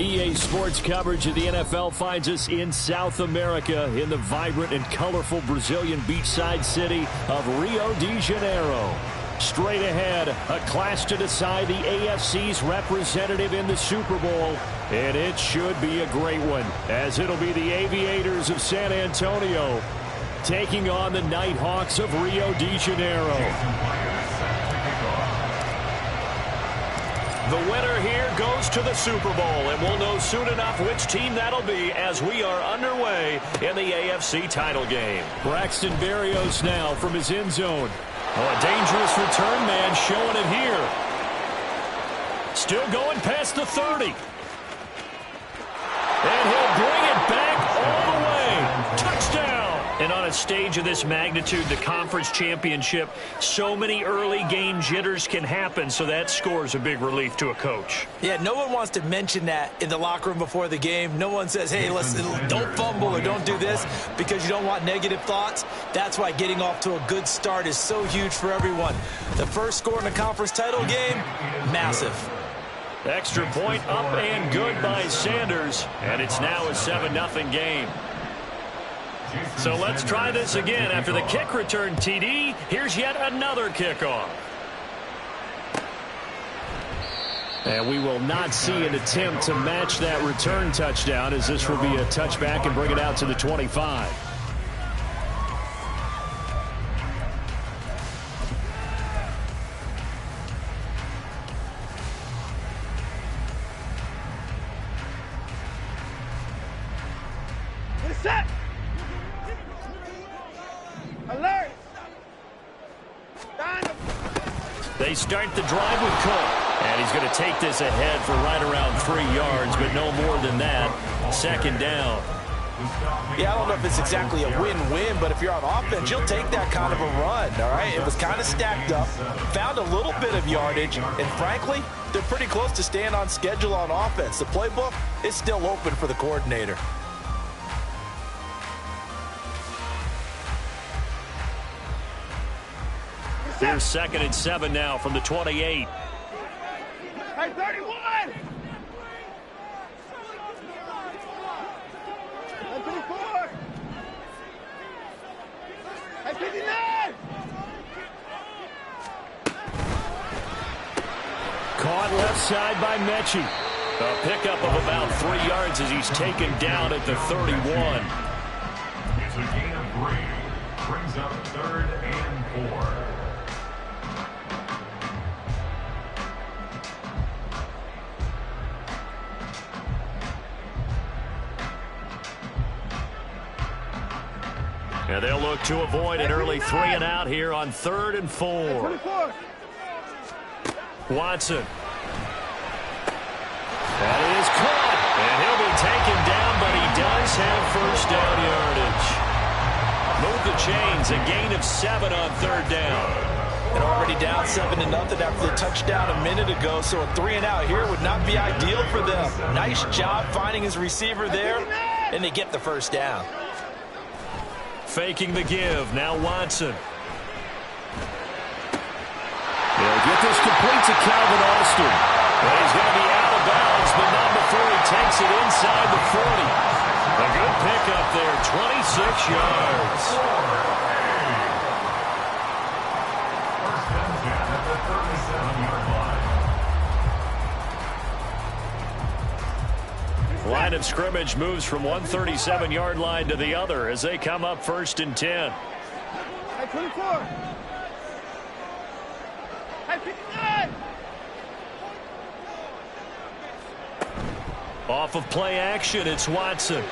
EA Sports coverage of the NFL finds us in South America in the vibrant and colorful Brazilian beachside city of Rio de Janeiro. Straight ahead, a clash to decide the AFC's representative in the Super Bowl. And it should be a great one, as it'll be the Aviators of San Antonio taking on the Nighthawks of Rio de Janeiro. The winner here goes to the Super Bowl, and we'll know soon enough which team that'll be as we are underway in the AFC title game. Braxton Berrios now from his end zone. Oh, a dangerous return man showing it here. Still going past the 30. And he'll bring it back all the way. Touchdown! And on a stage of this magnitude, the conference championship, so many early game jitters can happen, so that score's a big relief to a coach. Yeah, no one wants to mention that in the locker room before the game. No one says, hey, listen, don't fumble or don't do this because you don't want negative thoughts. That's why getting off to a good start is so huge for everyone. The first score in the conference title game, massive. Extra point up and good by Sanders, and it's now a 7-0 game. So let's try this again. After the kick return TD, here's yet another kickoff. And we will not see an attempt to match that return touchdown, as this will be a touchback and bring it out to the 25. Set. Alert. They start the drive with Cook. And he's going to take this ahead for right around 3 yards, but no more than that. Second down. Yeah, I don't know if it's exactly a win-win, but if you're on offense, you'll take that kind of a run, all right? It was kind of stacked up, found a little bit of yardage, and frankly, they're pretty close to staying on schedule on offense. The playbook is still open for the coordinator. Here's 2nd and 7 now from the 28. Hey, 31! Hey, 24! Hey, 59! Caught left side by Mechie. A pickup of about 3 yards as he's taken down at the 31. It's a gain of 3. Brings up 3rd and 4. And they'll look to avoid an early 3 and out here on 3rd and 4. Watson. That is caught. And he'll be taken down, but he does have first down yardage. Move the chains. A gain of 7 on 3rd down. And already down 7-0 after the touchdown a minute ago, so a 3 and out here would not be ideal for them. Nice job finding his receiver there, and they get the first down. Faking the give. Now Watson. They'll get this complete to Calvin Austin. But he's going to be out of bounds, but not before he takes it inside the 40. A good pickup there, 26 yards. Line of scrimmage moves from one 37-yard line to the other as they come up 1st and 10. Hey, 24. Hey, 59. Off of play action, it's Watson.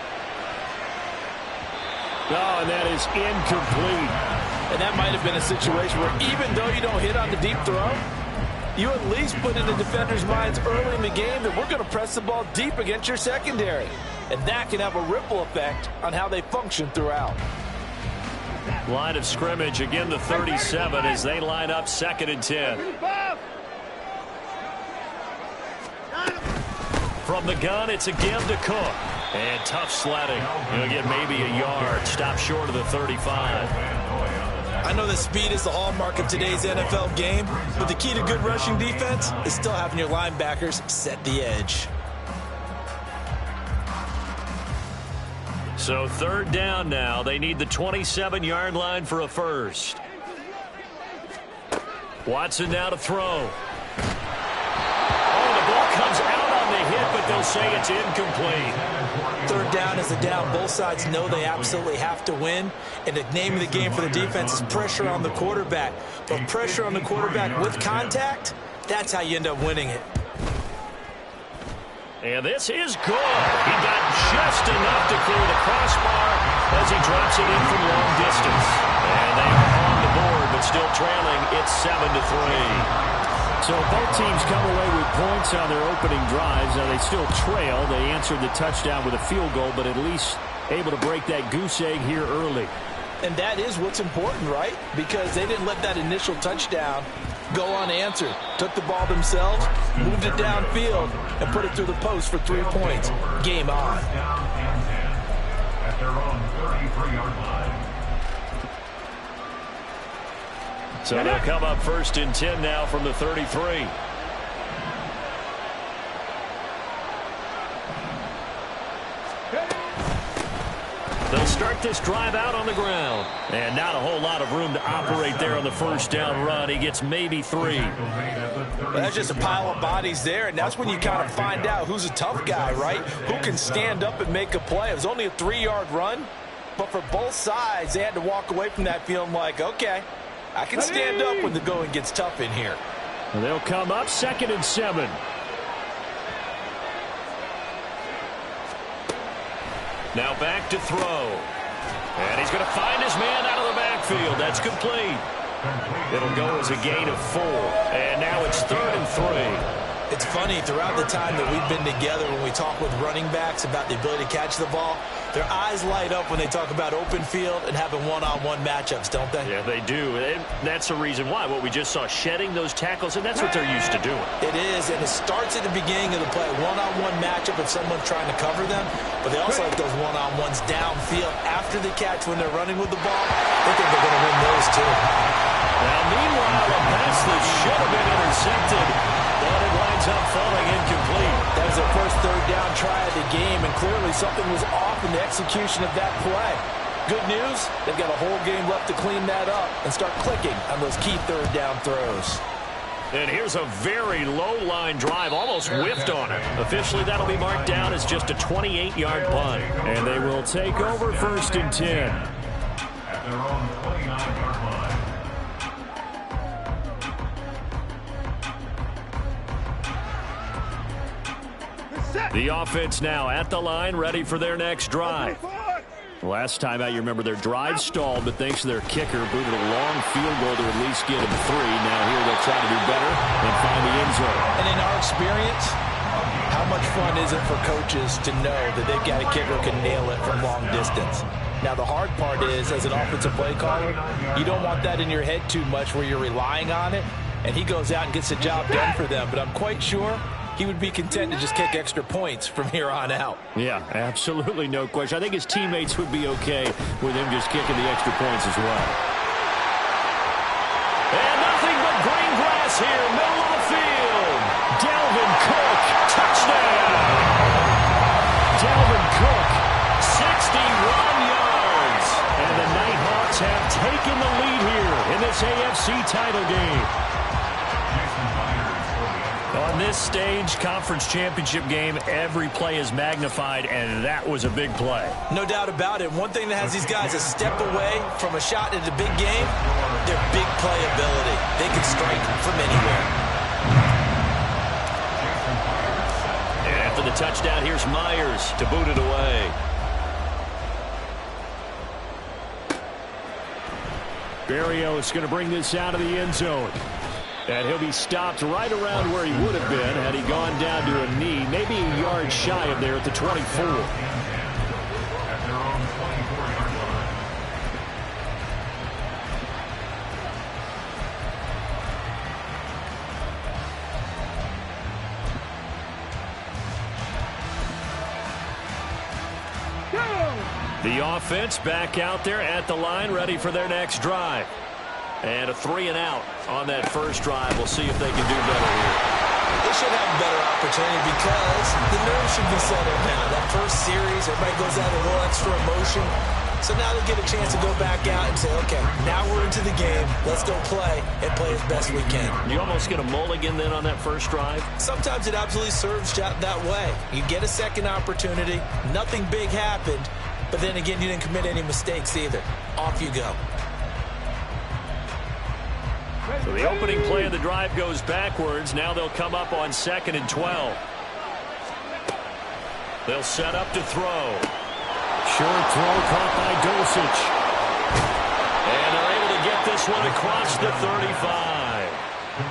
Oh, and that is incomplete. And that might have been a situation where even though you don't hit on the deep throw, you at least put in the defenders' minds early in the game that we're going to press the ball deep against your secondary. And that can have a ripple effect on how they function throughout. Line of scrimmage, again the 37 as they line up 2nd and 10. From the gun, it's a give to Cook. And tough sledding. He'll get maybe a yard. Stop short of the 35. I know that speed is the hallmark of today's NFL game, but the key to good rushing defense is still having your linebackers set the edge. So third down now. They need the 27-yard line for a first. Watson now to throw. Oh, the ball comes out on the hit, but they'll say it's incomplete. Third down is a down. Both sides know they absolutely have to win. And the name of the game for the defense is pressure on the quarterback. But pressure on the quarterback with contact, that's how you end up winning it. And this is good. He got just enough to clear the crossbar as he drops it in from long distance. And they are on the board, but still trailing. It's 7-3. So both teams come away with points on their opening drives. Now they still trail. They answered the touchdown with a field goal, but at least able to break that goose egg here early. And that is what's important, right? Because they didn't let that initial touchdown go unanswered. Took the ball themselves, moved it downfield, and put it through the post for 3 points. Game on. Down and 10 at their own 33-yard line. So they'll come up first and 10 now from the 33. They'll start this drive out on the ground. And not a whole lot of room to operate there on the first down run. He gets maybe 3. That's just a pile of bodies there, and that's when you kind of find out who's a tough guy, right? Who can stand up and make a play. It was only a 3-yard run, but for both sides, they had to walk away from that feeling like, okay, I can stand up when the going gets tough in here. And they'll come up 2nd and 7. Now back to throw. And he's going to find his man out of the backfield. That's complete. It'll go as a gain of 4. And now it's 3rd and 3. It's funny, throughout the time that we've been together, when we talk with running backs about the ability to catch the ball, their eyes light up when they talk about open field and having one-on-one matchups, don't they? Yeah, they do. And that's the reason why. What we just saw, shedding those tackles, and that's what they're used to doing. It is, and it starts at the beginning of the play. One-on-one matchup if someone's trying to cover them, but they also like those one-on-ones downfield after the catch when they're running with the ball. They think they're going to win those, too. Now, meanwhile, a pass that should have been intercepted, but it winds up falling incomplete. That was their first third down try of the game, and clearly something was off in the execution of that play. Good news, they've got a whole game left to clean that up and start clicking on those key third down throws. And here's a very low-line drive, almost whiffed on it. Officially, that'll be marked down as just a 28-yard punt. And they will take over 1st and 10. At their own 29-yard line. The offense now at the line, ready for their next drive. Last time out, you remember their drive stalled, but thanks to their kicker, booted a long field goal to at least get him 3. Now here they'll try to do better and find the end zone. And in our experience, how much fun is it for coaches to know that they've got a kicker who can nail it from long distance? Now, the hard part is, as an offensive play caller, you don't want that in your head too much where you're relying on it, and he goes out and gets the job done for them. But I'm quite sure he would be content to just kick extra points from here on out. Yeah, absolutely no question. I think his teammates would be okay with him just kicking the extra points as well. And nothing but green grass here, middle of the field. Dalvin Cook, touchdown. Dalvin Cook, 61 yards. And the Nighthawks have taken the lead here in this AFC title game. On this stage, conference championship game, every play is magnified, and that was a big play. No doubt about it. One thing that has these guys a step away from a shot at the big game, their big play ability. They can strike from anywhere. And after the touchdown, here's Myers to boot it away. Berrios going to bring this out of the end zone. And he'll be stopped right around where he would have been had he gone down to a knee, maybe a yard shy of there at the 24. At their own 24-yard line. The offense back out there at the line, ready for their next drive. And a 3 and out on that first drive. We'll see if they can do better here. They should have a better opportunity because the nerves should be settled now. That first series, everybody goes out a little extra emotion. So now they get a chance to go back out and say, okay, now we're into the game. Let's go play and play as best we can. You almost get a mulligan then on that first drive? Sometimes it absolutely serves that way. You get a second opportunity. Nothing big happened. But then again, you didn't commit any mistakes either. Off you go. So the opening play of the drive goes backwards. Now they'll come up on 2nd and 12. They'll set up to throw. Short throw caught by Dulcich. And they're able to get this one across the 35.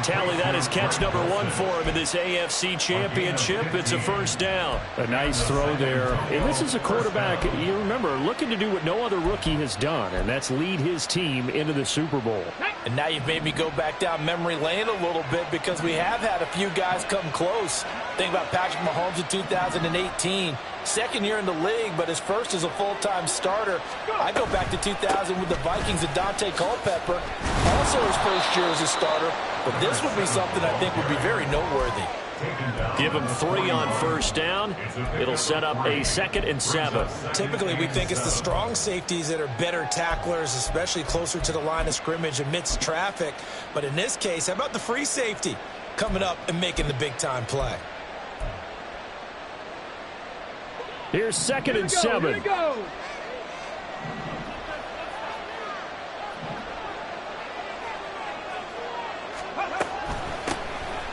Tally, that is catch number 1 for him in this AFC Championship. It's a first down. A nice throw there. And this is a quarterback, you remember, looking to do what no other rookie has done, and that's lead his team into the Super Bowl. And now you've made me go back down memory lane a little bit because we have had a few guys come close. Think about Patrick Mahomes in 2018. Second year in the league, but his first as a full-time starter. I go back to 2000 with the Vikings and Dante Culpepper. Also his first year as a starter. But this would be something I think would be very noteworthy. Give him 3 on first down. It'll set up a 2nd and 7. Typically, we think it's the strong safeties that are better tacklers, especially closer to the line of scrimmage amidst traffic. But in this case, how about the free safety coming up and making the big-time play? Here's 2nd and 7. Here we go.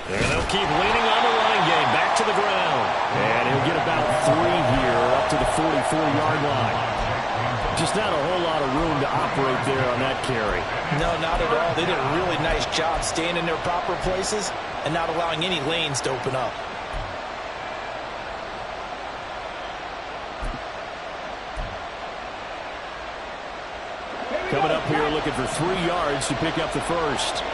And they'll keep leaning on the running game. Back to the ground. And he'll get about 3 here up to the 44-yard line. Just not a whole lot of room to operate there on that carry. No, not at all. They did a really nice job staying in their proper places and not allowing any lanes to open up. Coming up here looking for 3 yards to pick up the first.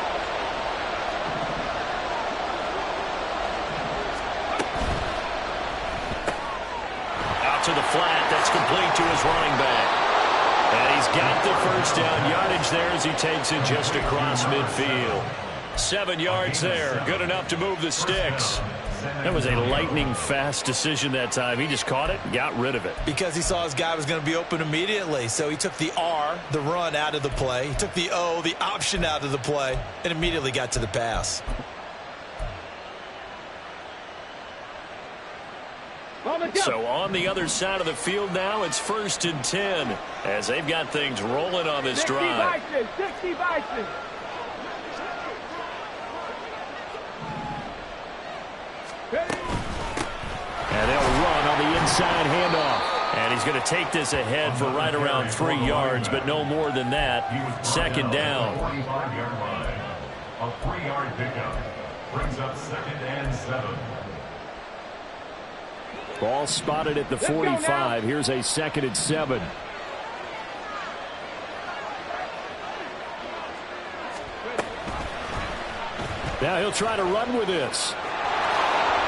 To the flat, that's complete to his running back. And he's got the first down yardage there as he takes it just across midfield. 7 yards there, good enough to move the sticks. That was a lightning-fast decision that time. He just caught it and got rid of it. Because he saw his guy was going to be open immediately. So he took the R, the run, out of the play. He took the O, the option, out of the play, and immediately got to the pass. So on the other side of the field now, it's 1st and 10 as they've got things rolling on this drive. 60 Vikings. And they'll run on the inside handoff. And he's going to take this ahead for right around 3 yards, but no more than that. 2nd down. 45-yard line. A 3-yard pickup brings up 2nd and 7. Ball spotted at the 45. Here's a 2nd and 7. Now he'll try to run with this.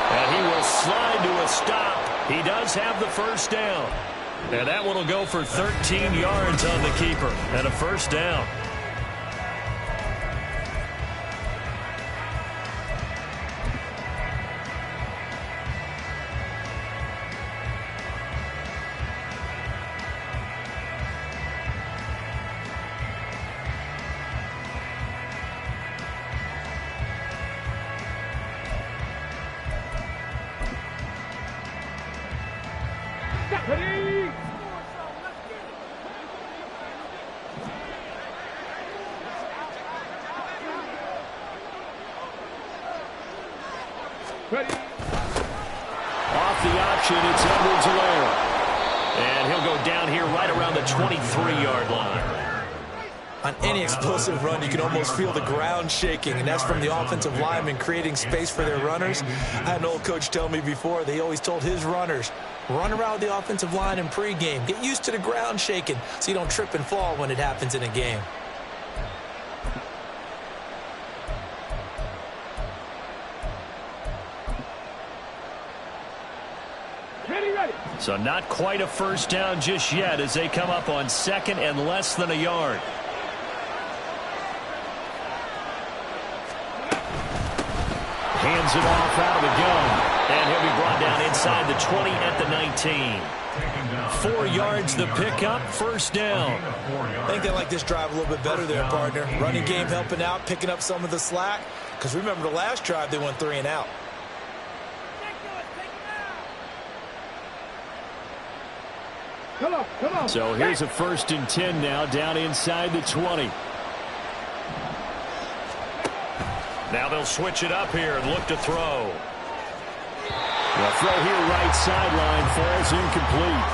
And he will slide to a stop. He does have the first down. And that one will go for 13 yards on the keeper. And a first down. Ready? Ready? Off the option, it's Edwards-Helaire. And he'll go down here right around the 23-yard line. On any explosive run, you can almost feel the ground shaking, and that's from the offensive linemen creating space for their runners. I had an old coach tell me before, they always told his runners, run around the offensive line in pregame. Get used to the ground shaking so you don't trip and fall when it happens in a game. Ready. So not quite a first down just yet as they come up on 2nd and less than a yard. hands it off out of the gun. And he'll be brought down inside the 20 at the 19. 4 yards the pickup, first down. I think they like this drive a little bit better there, partner. Running game helping out, picking up some of the slack. Because remember the last drive, they went 3 and out. Come on. So here's a 1st and 10 now, down inside the 20. Now they'll switch it up here and look to throw. The throw here, right sideline, falls incomplete.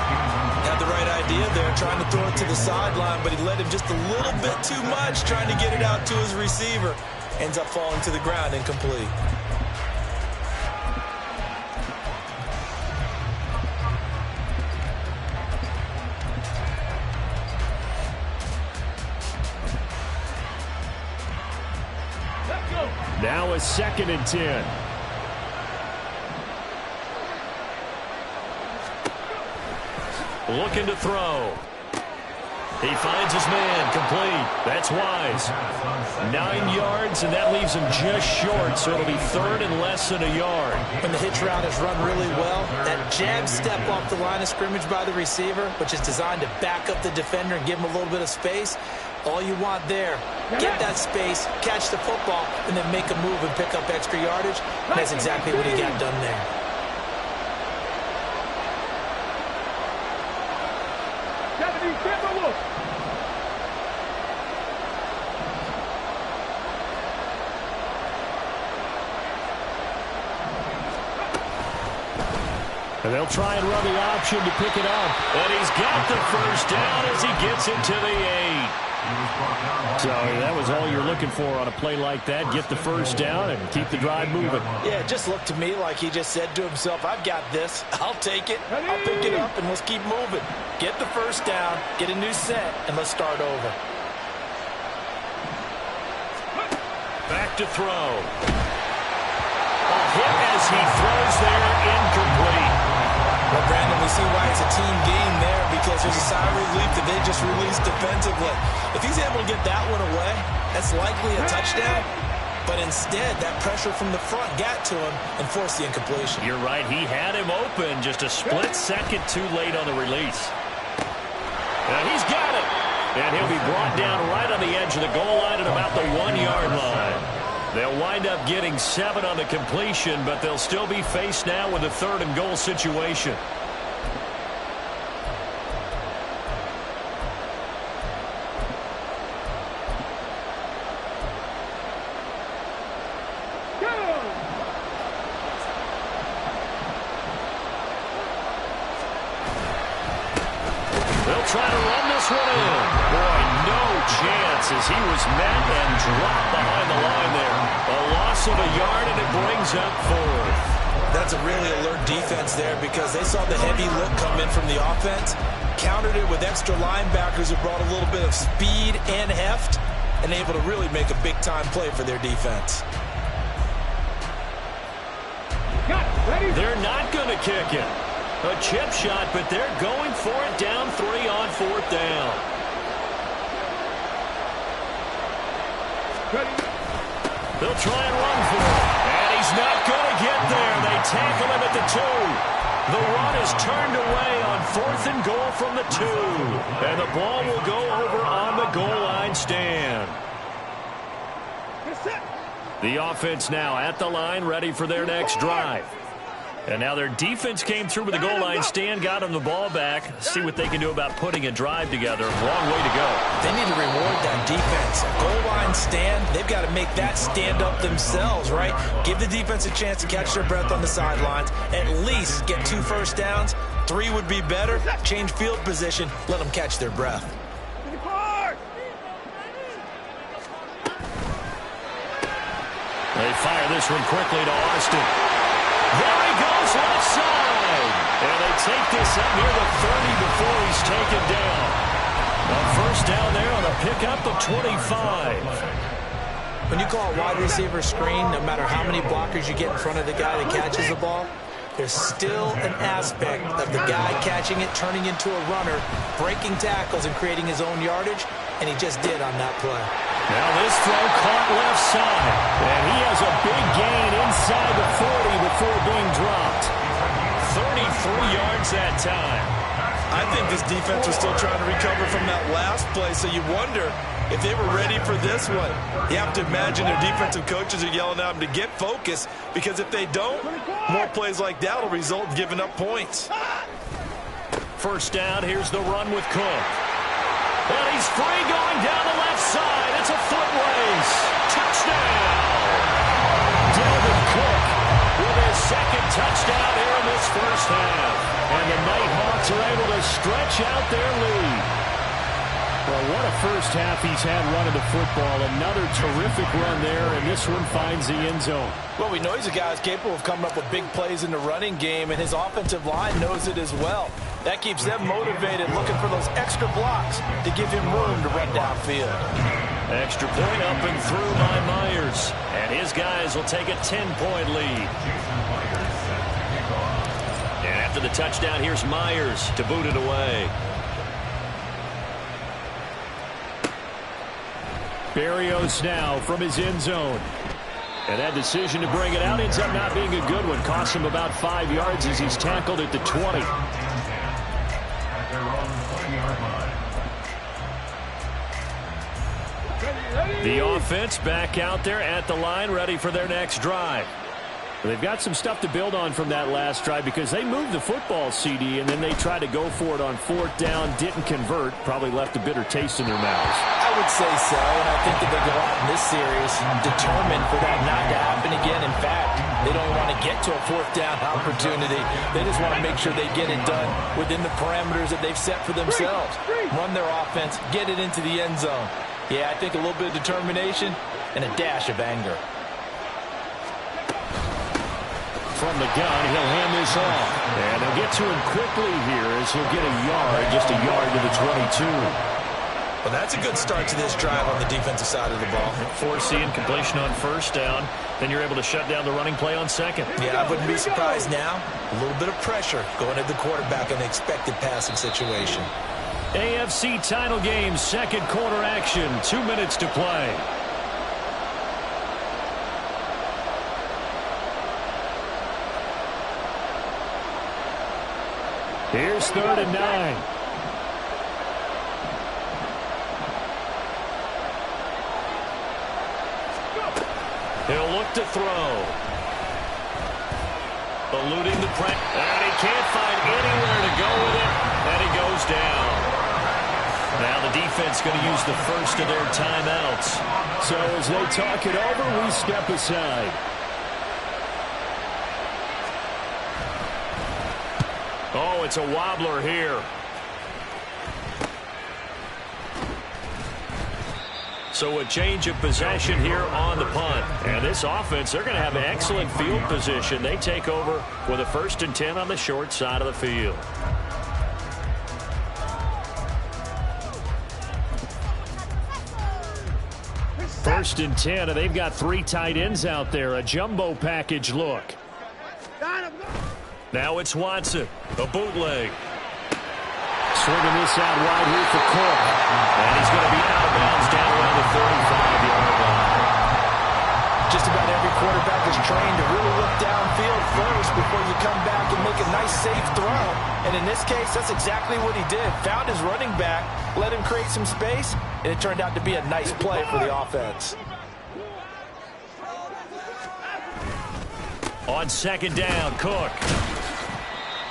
Had the right idea there, trying to throw it to the sideline, but he led him just a little bit too much, trying to get it out to his receiver. Ends up falling to the ground, incomplete. Now a 2nd and 10. Looking to throw. He finds his man, complete. That's wise. 9 yards, and that leaves him just short, so it'll be 3rd and less than a yard. When the hitch route is run really well, that jab step off the line of scrimmage by the receiver, which is designed to back up the defender and give him a little bit of space, all you want there, get that space, catch the football, and then make a move and pick up extra yardage. And that's exactly what he got done there. And they'll try and run the option to pick it up. And he's got the first down as he gets it to the 8. So that was all you're looking for on a play like that. Get the first down and keep the drive moving. Yeah, it just looked to me like he just said to himself, I've got this. I'll take it. I'll pick it up, and let's keep moving. Get the first down, get a new set, and let's start over. Back to throw. A hit as he throws there, incomplete. Well, Brandon, we see why it's a team game there, because there's a sigh of relief that they just released defensively. If he's able to get that one away, that's likely a touchdown. But instead, that pressure from the front got to him and forced the incompletion. You're right. He had him open, just a split second too late on the release. And he's got it. And he'll be brought down right on the edge of the goal line at about the 1-yard line. They'll wind up getting 7 on the completion, but they'll still be faced now with a 3rd and goal situation. They'll try to run this one in. Boy, no chance as he was met and dropped behind the line there. A loss of a yard, and it brings up 4th. That's a really alert defense there, because they saw the heavy look come in from the offense, countered it with extra linebackers who brought a little bit of speed and heft, and able to really make a big-time play for their defense. They're not going to kick it. A chip shot, but they're going for it down 3 on 4th down. They'll try and run for it. And he's not going to get there. They tackle him at the 2. The run is turned away on 4th and goal from the 2. And the ball will go over on the goal line stand. The offense now at the line, ready for their next drive. And now their defense came through with the goal line stand, got them the ball back. See what they can do about putting a drive together. Long way to go. They need to reward that defense. Goal line stand, they've got to make that stand up themselves, right? Give the defense a chance to catch their breath on the sidelines. At least get 2 first downs. 3 would be better. Change field position. Let them catch their breath. They fire this one quickly to Austin. There he goes, left side. And they take this up near the 30 before he's taken down. A first down there on a pickup of 25. When you call a wide receiver screen, no matter how many blockers you get in front of the guy that catches the ball, there's still an aspect of the guy catching it, turning into a runner, breaking tackles and creating his own yardage. and he just did on that play. Now this throw caught left side, and he has a big gain inside the 40 before being dropped. 33 yards that time. I think this defense was still trying to recover from that last play, so you wonder if they were ready for this one. You have to imagine their defensive coaches are yelling at them to get focused, because if they don't, more plays like that will result in giving up points. First down, here's the run with Cook. And he's free going down the left side. It's a foot race. Touchdown! Delvin Cook with his second touchdown here in this first half. And the Nighthawks are able to stretch out their lead. Well, what a first half he's had running the football. Another terrific run there, and this one finds the end zone. Well, we know he's a guy who's capable of coming up with big plays in the running game, and his offensive line knows it as well. That keeps them motivated, looking for those extra blocks to give him room to run downfield. Extra point up and through by Myers. And his guys will take a 10-point lead. And after the touchdown, here's Myers to boot it away. Berrios now from his end zone. And that decision to bring it out ends up not being a good one. Costs him about 5 yards as he's tackled at the 20. The offense back out there at the line, ready for their next drive. They've got some stuff to build on from that last drive because they moved the football, CD, and then they tried to go for it on fourth down, didn't convert, probably left a bitter taste in their mouths. I would say so, and I think that they go out in this series determined for that not to happen again. In fact, they don't want to get to a fourth down opportunity. They just want to make sure they get it done within the parameters that they've set for themselves. Run their offense, get it into the end zone. Yeah, I think a little bit of determination and a dash of anger. From the gun, he'll hand this off. And they'll get to him quickly here as he'll get a yard, just a yard to the 22. Well, that's a good start to this drive on the defensive side of the ball. Forcing completion on first down. Then you're able to shut down the running play on second. Yeah, I wouldn't be surprised now. A little bit of pressure going at the quarterback in the expected passing situation. AFC title game, second quarter action. 2 minutes to play. Here's 3rd and 9. He'll look to throw. Eluding the press. And he can't find anywhere to go with it. And he goes down. Now the defense going to use the first of their timeouts. So as they talk it over, we step aside. Oh, it's a wobbler here. So a change of possession here on the punt. And this offense, they're going to have excellent field position. They take over with a 1st and 10 on the short side of the field. First and 10, and they've got 3 tight ends out there. A jumbo package look. Now it's Watson, a bootleg. Swinging this out wide here for Cook. And he's going to be out of bounds down around the 35-yard line. Just about every quarterback is trained to really look downfield first before you come back and make a nice, safe throw. And in this case, that's exactly what he did. Found his running back, let him create some space, and it turned out to be a nice play for the offense. On second down, Cook.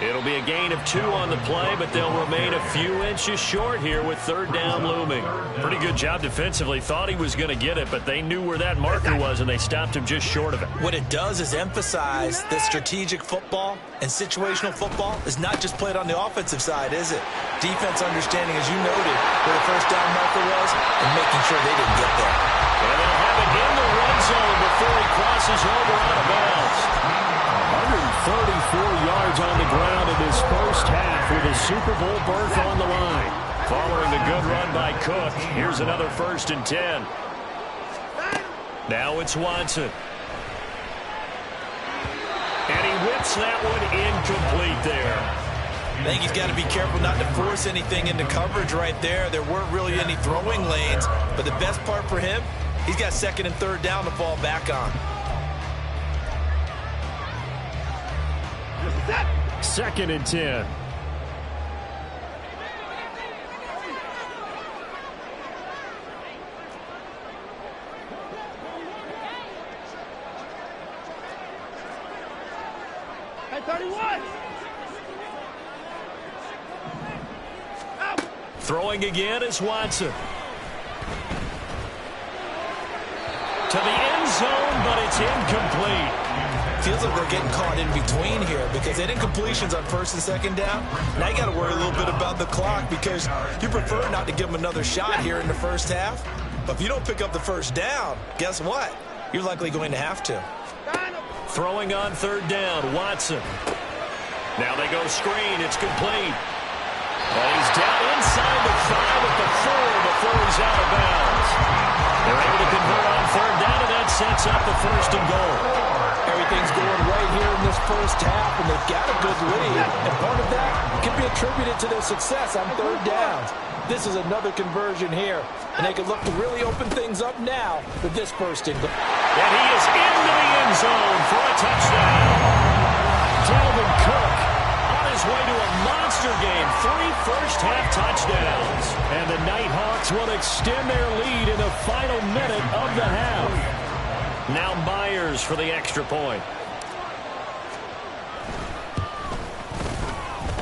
It'll be a gain of 2 on the play, but they'll remain a few inches short here with 3rd down looming. Pretty good job defensively. Thought he was going to get it, but they knew where that marker was, and they stopped him just short of it. What it does is emphasize that strategic football and situational football is not just played on the offensive side, is it? Defense understanding, as you noted, where the 1st down marker was and making sure they didn't get there. And they'll have it in the red zone before he crosses over out of bounds. 134 yards on the ground in this first half with a Super Bowl berth on the line. Following the good run by Cook, here's another 1st and 10. Now it's Watson. And he whips that one incomplete there. I think he's got to be careful not to force anything into coverage right there. There weren't really any throwing lanes, but the best part for him, he's got second and third down to fall back on. Second and 10. Hey, 31. Throwing again is Watson. To the end zone, but it's incomplete. Feels like they're getting caught in between here because they didn't completions on first and second down. Now you got to worry a little bit about the clock because you prefer not to give them another shot here in the first half. But if you don't pick up the first down, guess what? You're likely going to have to. Throwing on third down, Watson. Now they go screen. It's complete. And he's down inside the 5 at the 4 before he's out of bounds. They're able to convert on third down, and that sets up the first and goal. Everything's going right here in this first half, and they've got a good lead. And part of that can be attributed to their success on third downs. This is another conversion here, and they can look to really open things up now with this first and goal. And he is into the end zone for a touchdown. Dalvin Cook on his way to a monster game. 3 first-half touchdowns. And the Nighthawks will extend their lead in the final minute of the half. Now Myers for the extra point.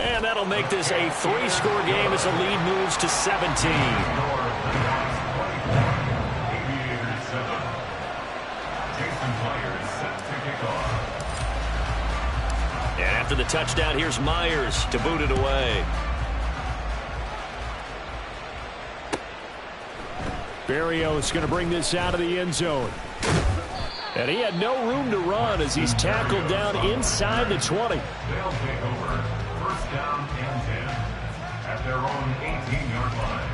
And that'll make this a 3-score game as the lead moves to 17. And after the touchdown, here's Myers to boot it away. Berrios going to bring this out of the end zone. And he had no room to run as he's tackled down inside the 20. They'll take over. First down and 10 at their own 18-yard line.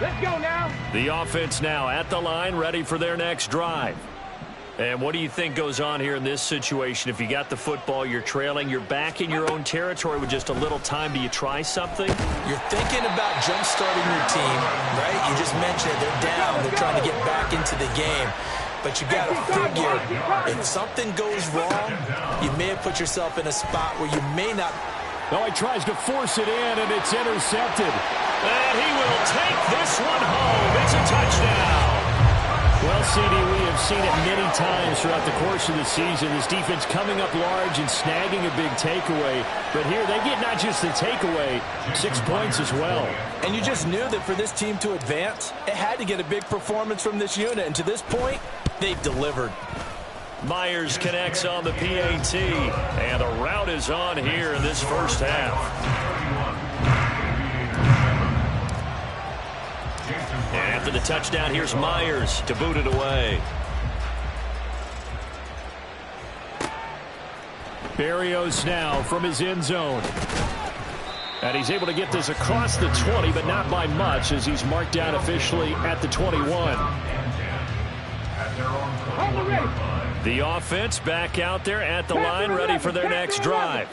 Let's go now. The offense now at the line, ready for their next drive. And what do you think goes on here in this situation? If you got the football, you're trailing, you're back in your own territory with just a little time. Do you try something? You're thinking about jump-starting your team, right? You just mentioned it. They're down. They're trying to get back into the game. But you got to figure if something goes wrong, you may have put yourself in a spot where you may not. Oh, he tries to force it in, and it's intercepted. And he will take this one home. It's a touchdown. Well, CD, we have seen it many times throughout the course of the season. This defense coming up large and snagging a big takeaway. But here they get not just the takeaway, 6 points as well. And you just knew that for this team to advance, it had to get a big performance from this unit. And to this point, they've delivered. Myers connects on the PAT, and the route is on here in this first half. And after the touchdown, here's Myers to boot it away. Berrios now from his end zone. And he's able to get this across the 20, but not by much as he's marked down officially at the 21. The offense back out there at the line, ready for their next drive.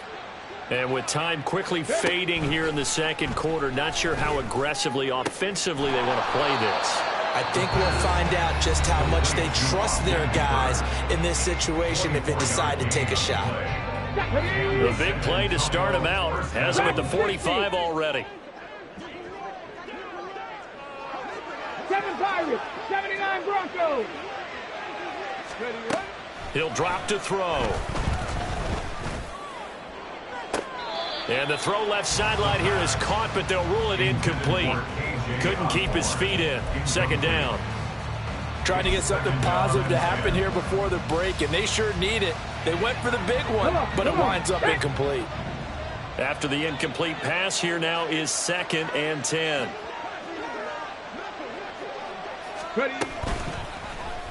And with time quickly fading here in the second quarter, not sure how aggressively, offensively they want to play this. I think we'll find out just how much they trust their guys in this situation if they decide to take a shot. The big play to start him out has him at the 45 already. 7 Pirates, 79 Broncos. He'll drop to throw. And the throw left sideline here is caught, but they'll rule it incomplete. Couldn't keep his feet in. Second down. Trying to get something positive to happen here before the break, and they sure need it. They went for the big one, but it winds up incomplete. After the incomplete pass, here now is second and 10.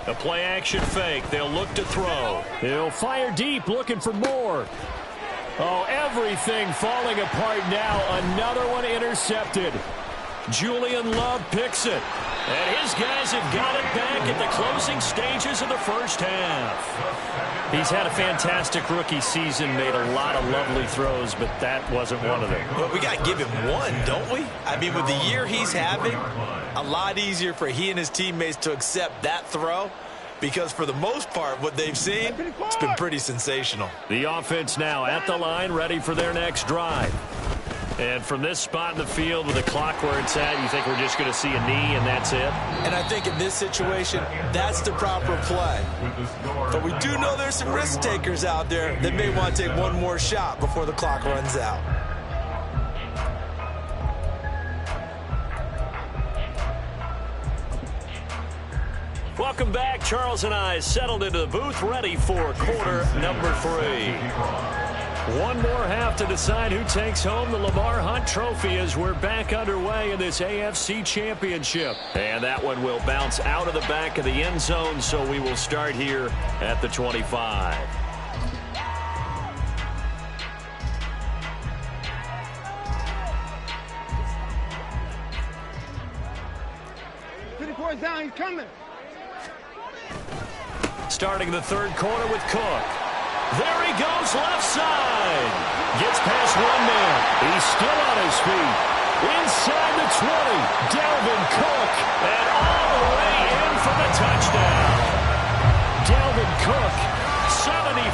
A play-action fake. They'll look to throw. He'll fire deep, looking for more. Oh, everything falling apart now. Another one intercepted. Julian Love picks it. And his guys have got it back at the closing stages of the first half. He's had a fantastic rookie season, made a lot of lovely throws, but that wasn't one of them. Well, we got to give him one, don't we? I mean, with the year he's having, a lot easier for he and his teammates to accept that throw, because for the most part, what they've seen, it's been pretty sensational. The offense now at the line, ready for their next drive. And from this spot in the field with the clock where it's at, you think we're just going to see a knee and that's it? And I think in this situation, that's the proper play. But we do know there's some risk takers out there that may want to take one more shot before the clock runs out. Welcome back. Charles and I settled into the booth, ready for quarter number 3. One more half to decide who takes home the Lamar Hunt Trophy as we're back underway in this AFC Championship. And that one will bounce out of the back of the end zone, so we will start here at the 25. Down, he's coming. Starting the third quarter with Cook. There he goes, left side. Gets past one man. He's still on his feet. Inside the 20. Dalvin Cook. And all the way in for the touchdown. Dalvin Cook, 75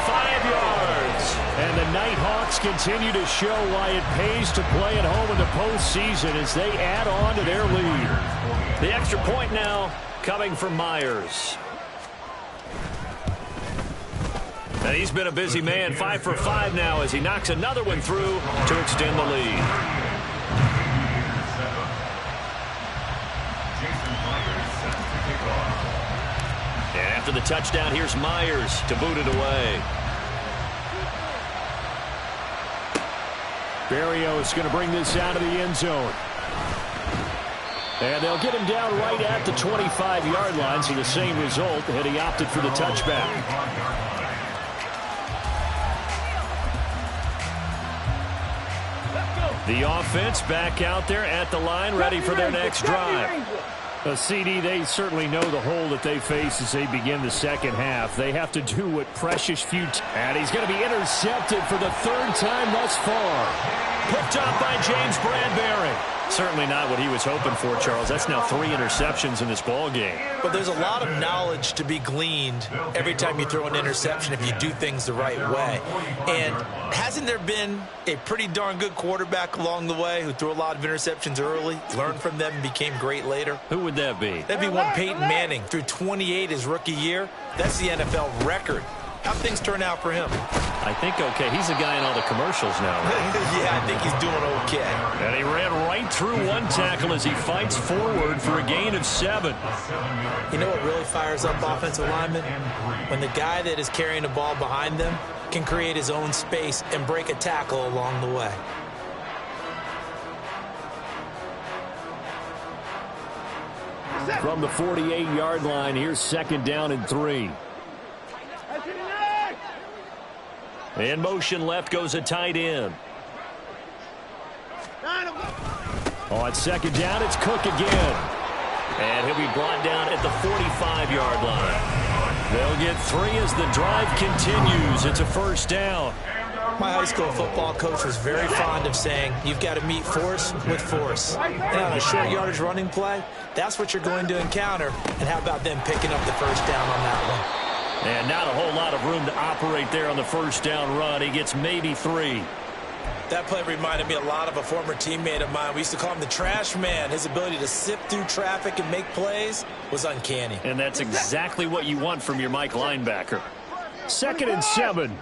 yards. And the Nighthawks continue to show why it pays to play at home in the postseason as they add on to their lead. The extra point now coming from Myers. And he's been a busy man, 5 for 5 now as he knocks another one through to extend the lead. And after the touchdown, here's Myers to boot it away. Berrios is going to bring this out of the end zone. And they'll get him down right at the 25-yard line, so the same result, and he opted for the touchback. The offense back out there at the line, ready for their next drive. CD, they certainly know the hole that they face as they begin the second half. They have to do what precious few... And he's going to be intercepted for the third time thus far. Picked up by James Bradbury. Certainly not what he was hoping for, Charles. That's now 3 interceptions in this ball game. But there's a lot of knowledge to be gleaned every time you throw an interception if you do things the right way. And hasn't there been a pretty darn good quarterback along the way who threw a lot of interceptions early, learned from them, and became great later? Who would that be? That'd be one Peyton Manning. Threw 28 his rookie year. That's the NFL record. How'd things turn out for him? I think okay. He's the guy in all the commercials now, right? Yeah, I think he's doing okay. And he ran right through one tackle as he fights forward for a gain of 7. You know what really fires up offensive linemen? When the guy that is carrying the ball behind them can create his own space and break a tackle along the way. From the 48-yard line, here's 2nd down and 3. In motion left goes a tight end. On 2nd down, it's Cook again. And he'll be brought down at the 45-yard line. They'll get 3 as the drive continues. It's a 1st down. My high school football coach was very fond of saying, you've got to meet force with force. And on a short yardage running play, that's what you're going to encounter. And how about them picking up the 1st down on that one? And not a whole lot of room to operate there on the 1st down run. He gets maybe 3. That play reminded me a lot of a former teammate of mine. We used to call him the trash man. His ability to sift through traffic and make plays was uncanny. And that's exactly what you want from your Mike linebacker. 2nd and 7.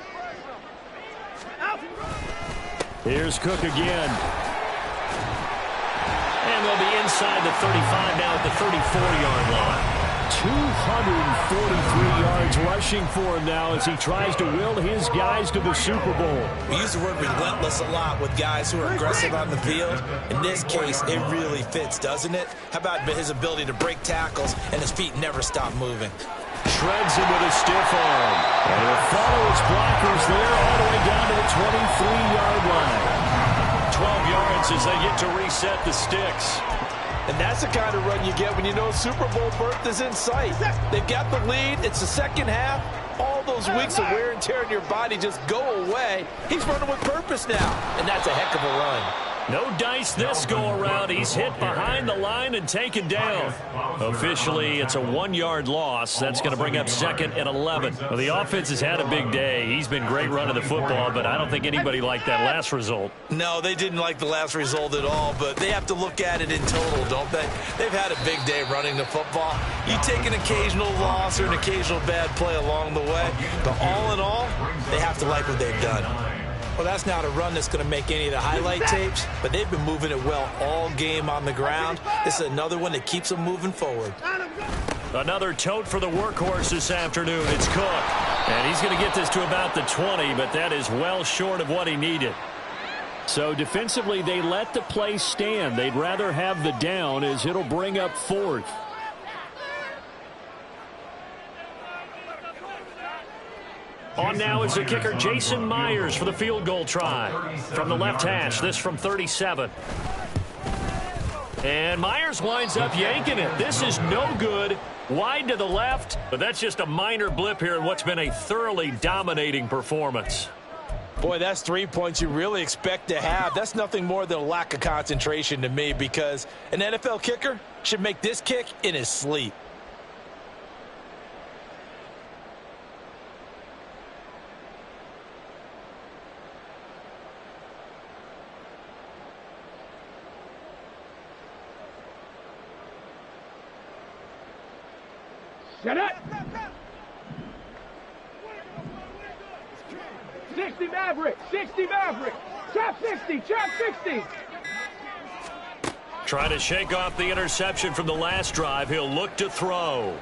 Here's Cook again. And they'll be inside the 35 now at the 34-yard line. 243 yards rushing for him now as he tries to will his guys to the Super Bowl. We use the word relentless a lot with guys who are aggressive on the field. In this case, it really fits, doesn't it? How about his ability to break tackles and his feet never stop moving? Shreds him with a stiff arm. And he'll follow his blockers there all the way down to the 23-yard line. 12 yards as they get to reset the sticks. And that's the kind of run you get when you know Super Bowl berth is in sight. They've got the lead. It's the second half. All those weeks of wear and tear in your body just go away. He's running with purpose now, and that's a heck of a run. No dice this go-around. He's hit behind the line and taken down. Officially, it's a 1-yard loss. That's going to bring up 2nd and 11. Well, the offense has had a big day. He's been great running the football, but I don't think anybody liked that last result. No, they didn't like the last result at all, but they have to look at it in total, don't they? They've had a big day running the football. You take an occasional loss or an occasional bad play along the way, but all in all, they have to like what they've done. Well, that's not a run that's going to make any of the highlight tapes, but they've been moving it well all game on the ground. This is another one that keeps them moving forward. Another tote for the workhorse this afternoon. It's Cook. And he's going to get this to about the 20, but that is well short of what he needed. So defensively, they let the play stand. They'd rather have the down as it'll bring up 4th. On now is the kicker, Jason Myers, for the field goal try. From the left hash, this from 37. And Myers winds up yanking it. This is no good. Wide to the left, but that's just a minor blip here in what's been a thoroughly dominating performance. Boy, that's 3 points you really expect to have. That's nothing more than a lack of concentration to me, because an NFL kicker should make this kick in his sleep. Shut up! 60 Maverick! 60 Maverick! Chop 60! Chop 60! Trying to shake off the interception from the last drive. He'll look to throw.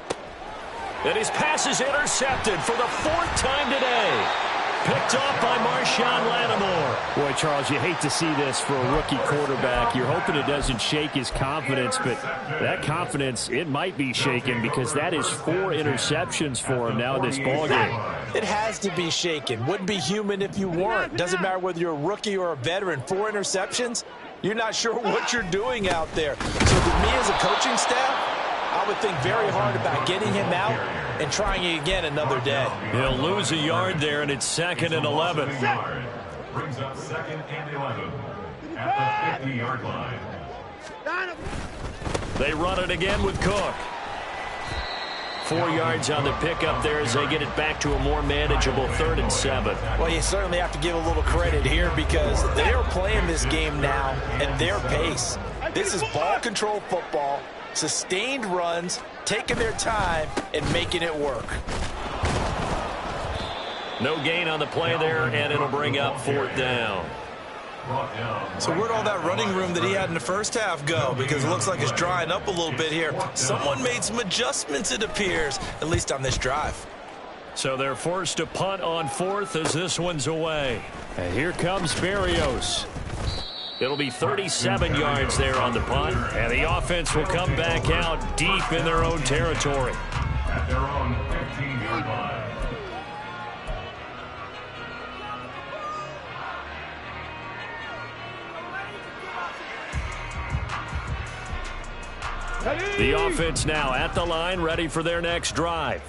And his pass is intercepted for the 4th time today. Picked off by Marshawn Lattimore. Boy, Charles, you hate to see this for a rookie quarterback. You're hoping it doesn't shake his confidence, but that confidence, it might be shaken because that is 4 interceptions for him now in this ballgame. It has to be shaken. Wouldn't be human if you weren't. Doesn't matter whether you're a rookie or a veteran. 4 interceptions, you're not sure what you're doing out there. So to me as a coaching staff, I would think very hard about getting him out and trying it again another day. He'll lose a yard there, and it's 2nd and 11. Brings up 2nd and 11 at the 50-yard line. They run it again with Cook. 4 yards on the pickup there as they get it back to a more manageable 3rd and 7. Well, you certainly have to give a little credit here because they're playing this game now at their pace. This is ball control football. Sustained runs, taking their time, and making it work. No gain on the play there, and it'll bring up 4th down. So where'd all that running room that he had in the first half go? Because it looks like it's drying up a little bit here. Someone made some adjustments, it appears, at least on this drive. So they're forced to punt on 4th as this one's away. And here comes Berrios. It'll be 37 yards there on the punt, and the offense will come back out deep in their own territory. At their own 15-yard line. The offense now at the line, ready for their next drive.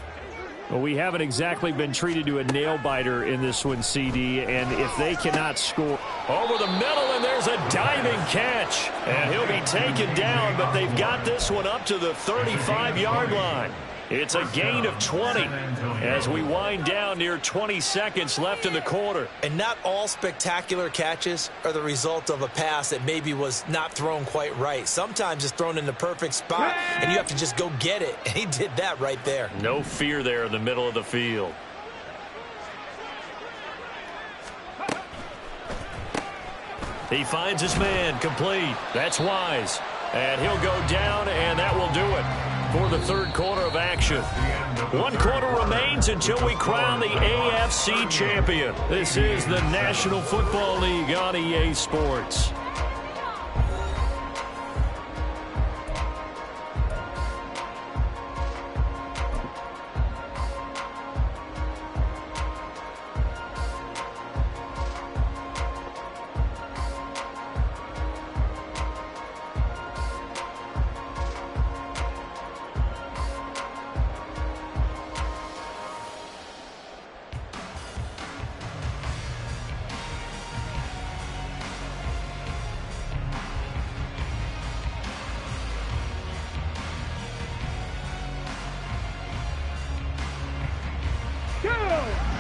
Well, we haven't exactly been treated to a nail-biter in this one, CD, and if they cannot score over the middle, and there's a diving catch. And he'll be taken down, but they've got this one up to the 35-yard line. It's a gain of 20 as we wind down near 20 seconds left in the quarter. And not all spectacular catches are the result of a pass that maybe was not thrown quite right. Sometimes it's thrown in the perfect spot, and you have to just go get it. And he did that right there. No fear there in the middle of the field. He finds his man, complete. That's Wise. And he'll go down, and that will do it for the 3rd quarter of action. 1 quarter remains until we crown the AFC champion. This is the National Football League on EA Sports.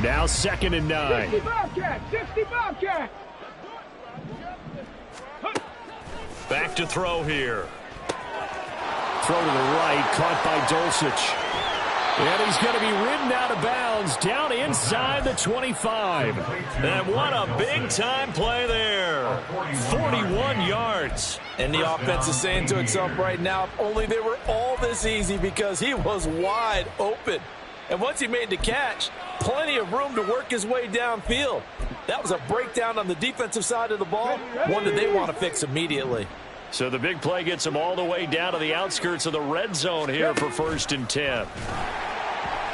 Now 2nd and 9. 60 Bobcat, 60 Bobcat. Back to throw here. Throw to the right, caught by Dulcich. And he's going to be ridden out of bounds down inside the 25. And what a big-time play there. 41 yards. And the offense is saying to itself right now, if only they were all this easy, because he was wide open. And once he made the catch, plenty of room to work his way downfield. That was a breakdown on the defensive side of the ball, one that they want to fix immediately. So the big play gets him all the way down to the outskirts of the red zone here for 1st and 10.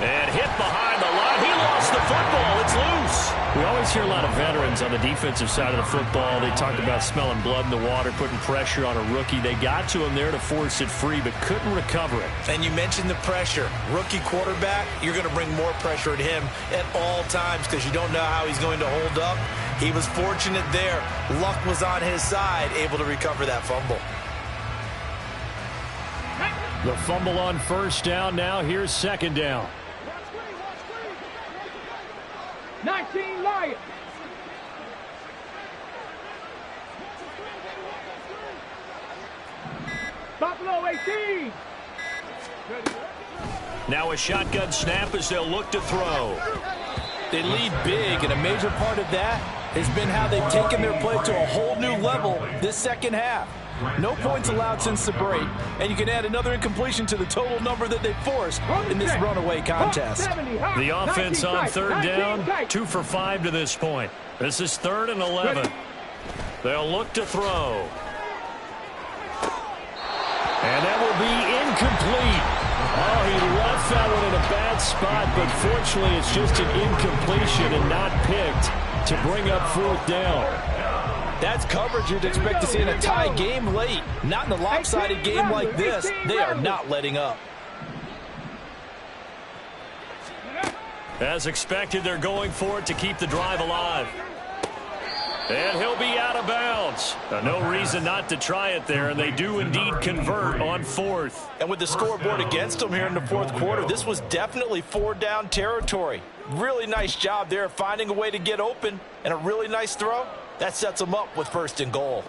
And hit behind the line. He lost the football. It's loose. We always hear a lot of veterans on the defensive side of the football. They talk about smelling blood in the water, putting pressure on a rookie. They got to him there to force it free, but couldn't recover it. And you mentioned the pressure. Rookie quarterback, you're going to bring more pressure at him at all times because you don't know how he's going to hold up. He was fortunate there. Luck was on his side, able to recover that fumble. The fumble on 1st down. Now here's 2nd down. 19 Lions. Buffalo 18. Now a shotgun snap as they'll look to throw. They lead big, and a major part of that has been how they've taken their play to a whole new level this second half. No points allowed since the break, and you can add another incompletion to the total number that they forced in this runaway contest. The offense on 3rd down, 2 for 5 to this point. This is 3rd and 11. They'll look to throw. And that will be incomplete. Oh, he left that one in a bad spot, but fortunately it's just an incompletion and not picked to bring up 4th down. That's coverage you'd expect to see in a tie game late. Not in a lopsided game like this. They are not letting up. As expected, they're going for it to keep the drive alive. And he'll be out of bounds. No reason not to try it there, and they do indeed convert on 4th. And with the scoreboard against them here in the 4th quarter, this was definitely 4-down territory. Really nice job there finding a way to get open, and a really nice throw. That sets them up with 1st and goal.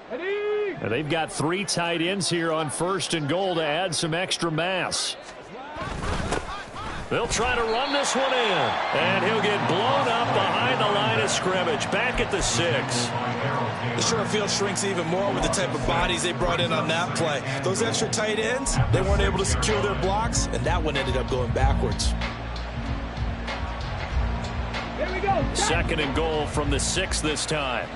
And they've got 3 tight ends here on 1st and goal to add some extra mass. They'll try to run this one in. And he'll get blown up behind the line of scrimmage. Back at the 6. The short field shrinks even more with the type of bodies they brought in on that play. Those extra tight ends, they weren't able to secure their blocks, and that one ended up going backwards. Here we go. 2nd and goal from the 6 this time.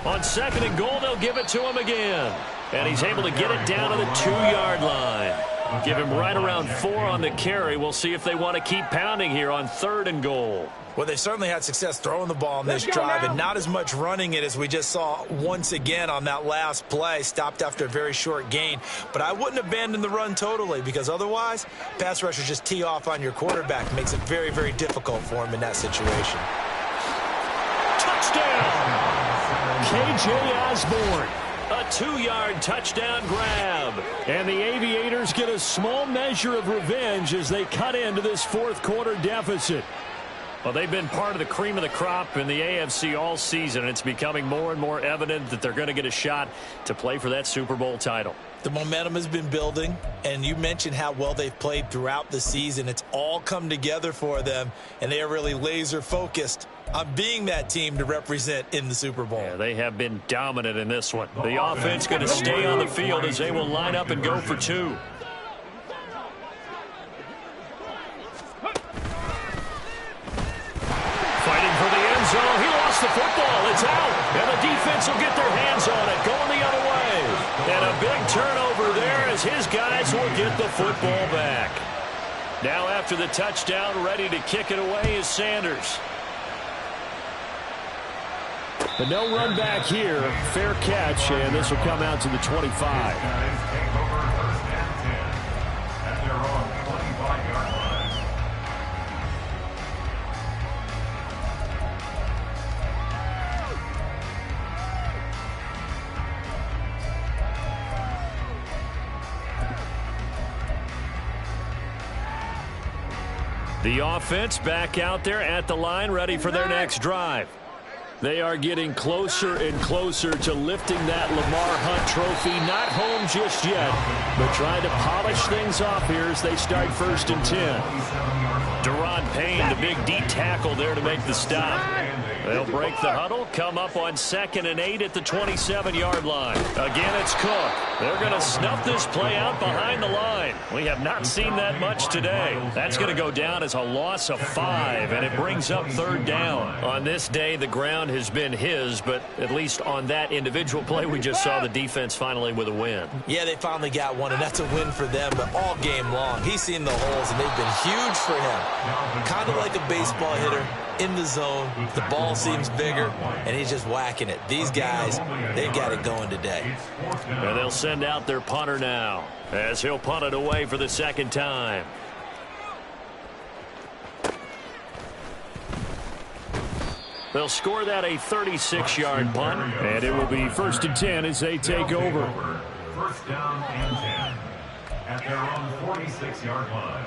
On 2nd and goal, they'll give it to him again. And he's able to get it down to the 2-yard line. Give him right around 4 on the carry. We'll see if they want to keep pounding here on 3rd and goal. Well, they certainly had success throwing the ball on this drive, and not as much running it as we just saw once again on that last play. Stopped after a very short gain. But I wouldn't abandon the run totally, because otherwise, pass rushers just tee off on your quarterback. Makes it very, very difficult for him in that situation. Touchdown! K.J. Osborne. A 2-yard touchdown grab. And the Aviators get a small measure of revenge as they cut into this 4th quarter deficit. Well, they've been part of the cream of the crop in the AFC all season, and it's becoming more and more evident that they're going to get a shot to play for that Super Bowl title. The momentum has been building, and you mentioned how well they've played throughout the season. It's all come together for them, and they are really laser-focused on being that team to represent in the Super Bowl. Yeah, they have been dominant in this one. The offense going to stay on the field as they will line up and go for 2. Fighting for the end zone. He lost the football. It's out. And the defense will get their hands on it. Going the other way. And a big turnover there as his guys will get the football back. Now after the touchdown, ready to kick it away is Sanders. But no run back here. Fair catch, and this will come out to the 25. The offense back out there at the line, ready for their next drive. They are getting closer and closer to lifting that Lamar Hunt trophy. Not home just yet, but trying to polish things off here as they start 1st and 10. Deron Payne, the big D tackle there to make the stop. They'll break the huddle, come up on 2nd and 8 at the 27-yard line. Again, it's Cook. They're going to snuff this play out behind the line. We have not seen that much today. That's going to go down as a loss of 5, and it brings up 3rd down. On this day, the ground has been his, but at least on that individual play, we just saw the defense finally with a win. Yeah, they finally got one, and that's a win for them, but all game long, he's seen the holes, and they've been huge for him. Kind of like a baseball hitter in the zone. The ball seems bigger, and he's just whacking it. These guys, they've got it going today. And they'll send out their punter now as he'll punt it away for the 2nd time. They'll score that a 36-yard punt, and it will be 1st and 10 as they take over. 1st down and 10 at their own 46-yard line.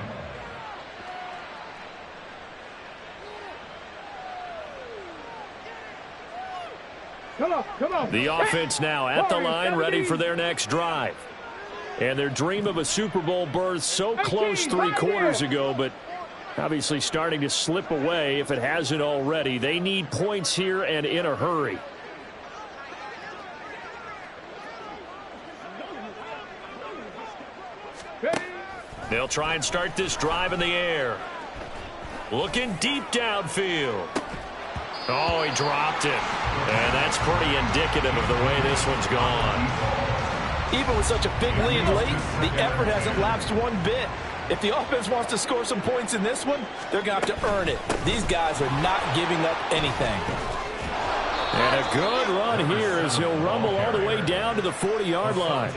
Come on. The offense now at the line, ready for their next drive. And their dream of a Super Bowl berth so close 3 quarters ago, but obviously starting to slip away if it hasn't already. They need points here and in a hurry. They'll try and start this drive in the air. Looking deep downfield. Oh, he dropped it. And that's pretty indicative of the way this one's gone. Even with such a big lead late, the effort hasn't lapsed one bit. If the offense wants to score some points in this one, they're going to have to earn it. These guys are not giving up anything. And a good run here as he'll rumble all the way down to the 40-yard line.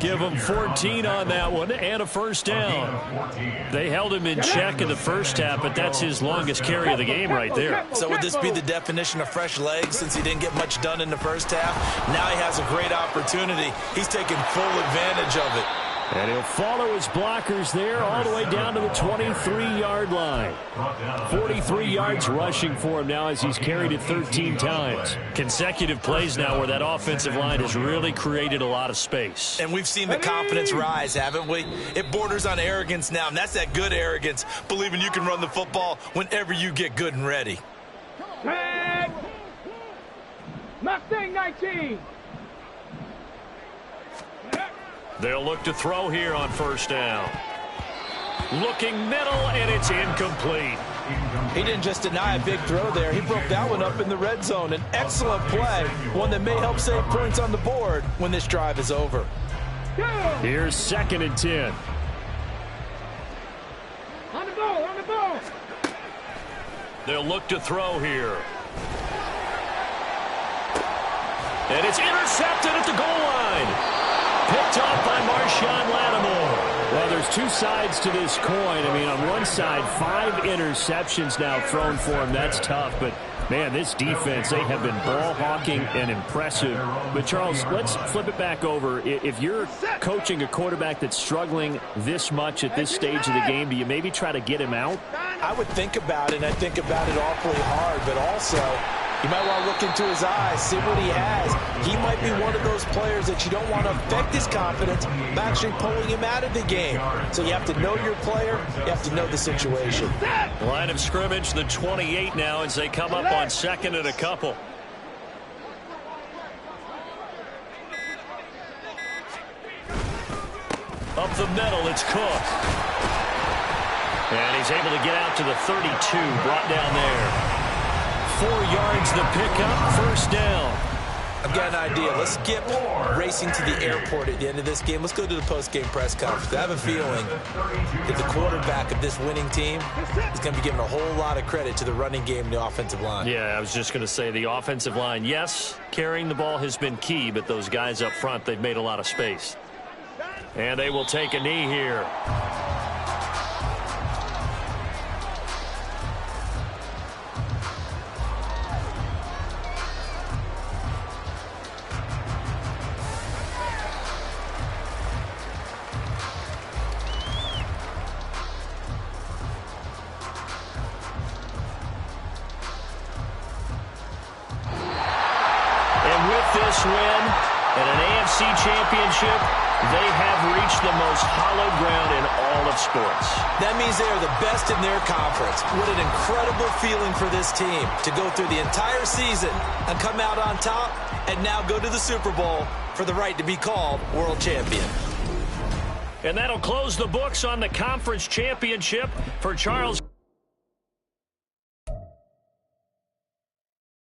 Give him 14 on that one and a 1st down. They held him in check in the 1st half, but that's his longest carry of the game right there. So would this be the definition of fresh legs since he didn't get much done in the 1st half? Now he has a great opportunity. He's taking full advantage of it. And he'll follow his blockers there all the way down to the 23-yard line. 43 yards rushing for him now as he's carried it 13 times. Consecutive plays now where that offensive line has really created a lot of space. And we've seen the confidence rise, haven't we? It borders on arrogance now, and that's that good arrogance, believing you can run the football whenever you get good and ready. Mustang 19. They'll look to throw here on 1st down. Looking middle, and it's incomplete. He didn't just deny a big throw there. He broke that one up in the red zone. An excellent play, one that may help save points on the board when this drive is over. Here's 2nd and 10. On the ball. They'll look to throw here. And it's intercepted at the goal line. Picked off by Marshawn Lattimore. Well, there's 2 sides to this coin. I mean, on one side, 5 interceptions now thrown for him. That's tough, but man, this defense, they have been ball hawking and impressive. But Charles, let's flip it back over. If you're coaching a quarterback that's struggling this much at this stage of the game, do you maybe try to get him out? I would think about it, and I think about it awfully hard, but also you might want to look into his eyes, see what he has. He might be one of those players that you don't want to affect his confidence by actually pulling him out of the game. So you have to know your player. You have to know the situation. Line of scrimmage, the 28 now as they come up on 2nd and a couple. Up the middle, it's Cook. And he's able to get out to the 32, brought down there. 4 yards the pickup, 1st down. I've got an idea. Let's skip racing to the airport at the end of this game. Let's go to the post-game press conference. I have a feeling that the quarterback of this winning team is going to be giving a whole lot of credit to the running game and the offensive line. Yeah, I was just going to say the offensive line, yes, carrying the ball has been key, but those guys up front, they've made a lot of space. And they will take a knee here. this win and an AFC championship, they have reached the most hallowed ground in all of sports. That means they are the best in their conference. What an incredible feeling for this team to go through the entire season and come out on top and now go to the Super Bowl for the right to be called world champion. And that'll close the books on the conference championship for Charles.